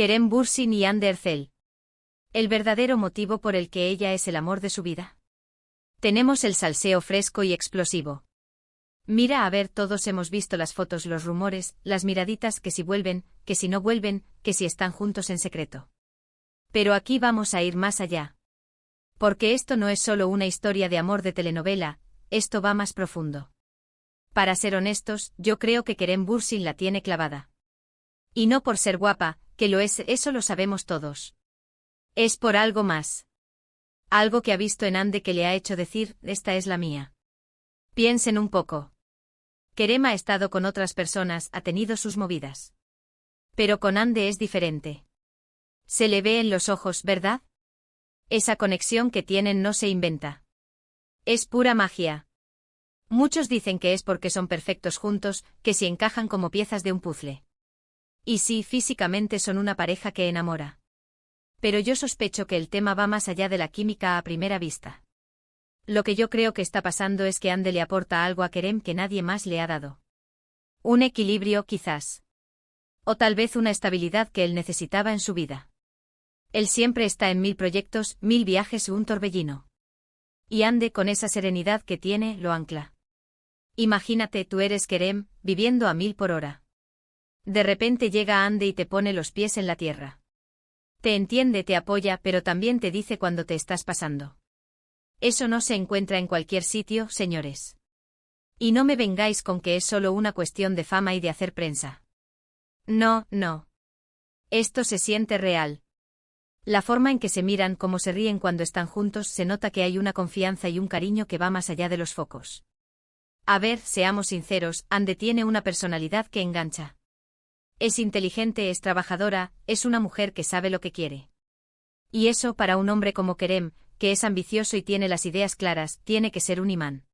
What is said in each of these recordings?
Kerem Bürsin y Hande Erçel. El verdadero motivo por el que ella es el amor de su vida. Tenemos el salseo fresco y explosivo. Mira, a ver, todos hemos visto las fotos, los rumores, las miraditas, que si vuelven, que si no vuelven, que si están juntos en secreto. Pero aquí vamos a ir más allá. Porque esto no es solo una historia de amor de telenovela, esto va más profundo. Para ser honestos, yo creo que Kerem Bürsin la tiene clavada. Y no por ser guapa, que lo es, eso lo sabemos todos. Es por algo más. Algo que ha visto en Hande que le ha hecho decir, esta es la mía. Piensen un poco. Kerem ha estado con otras personas, ha tenido sus movidas. Pero con Hande es diferente. Se le ve en los ojos, ¿verdad? Esa conexión que tienen no se inventa. Es pura magia. Muchos dicen que es porque son perfectos juntos, que si encajan como piezas de un puzzle. Y sí, físicamente son una pareja que enamora. Pero yo sospecho que el tema va más allá de la química a primera vista. Lo que yo creo que está pasando es que Hande le aporta algo a Kerem que nadie más le ha dado. Un equilibrio, quizás. O tal vez una estabilidad que él necesitaba en su vida. Él siempre está en 1000 proyectos, 1000 viajes y un torbellino. Y Hande, con esa serenidad que tiene, lo ancla. Imagínate, tú eres Kerem, viviendo a 1000 por hora. De repente llega Hande y te pone los pies en la tierra. Te entiende, te apoya, pero también te dice cuando te estás pasando. Eso no se encuentra en cualquier sitio, señores. Y no me vengáis con que es solo una cuestión de fama y de hacer prensa. No, no. Esto se siente real. La forma en que se miran, cómo se ríen cuando están juntos, se nota que hay una confianza y un cariño que va más allá de los focos. A ver, seamos sinceros, Hande tiene una personalidad que engancha. Es inteligente, es trabajadora, es una mujer que sabe lo que quiere. Y eso, para un hombre como Kerem, que es ambicioso y tiene las ideas claras, tiene que ser un imán.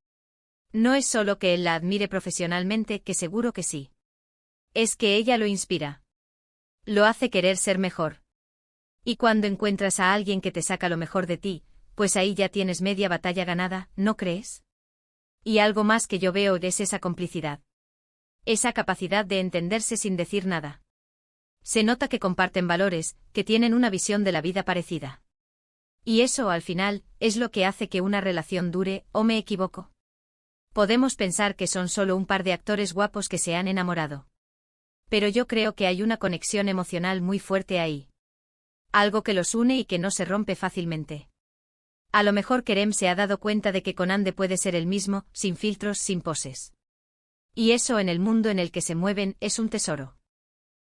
No es solo que él la admire profesionalmente, que seguro que sí. Es que ella lo inspira. Lo hace querer ser mejor. Y cuando encuentras a alguien que te saca lo mejor de ti, pues ahí ya tienes media batalla ganada, ¿no crees? Y algo más que yo veo es esa complicidad. Esa capacidad de entenderse sin decir nada. Se nota que comparten valores, que tienen una visión de la vida parecida. Y eso, al final, es lo que hace que una relación dure, ¿o me equivoco? Podemos pensar que son solo un par de actores guapos que se han enamorado. Pero yo creo que hay una conexión emocional muy fuerte ahí. Algo que los une y que no se rompe fácilmente. A lo mejor Kerem se ha dado cuenta de que con Hande puede ser el mismo, sin filtros, sin poses. Y eso, en el mundo en el que se mueven, es un tesoro.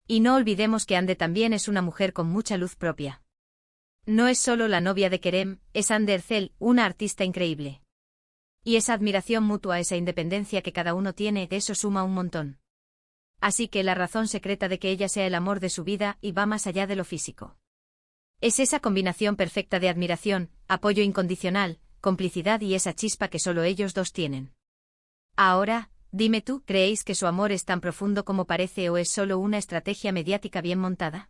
Y no olvidemos que Hande también es una mujer con mucha luz propia. No es solo la novia de Kerem, es Hande Erçel, una artista increíble. Y esa admiración mutua, esa independencia que cada uno tiene, de eso suma un montón. Así que la razón secreta de que ella sea el amor de su vida y va más allá de lo físico. Es esa combinación perfecta de admiración, apoyo incondicional, complicidad y esa chispa que solo ellos dos tienen. Ahora, dime tú, ¿creéis que su amor es tan profundo como parece o es solo una estrategia mediática bien montada?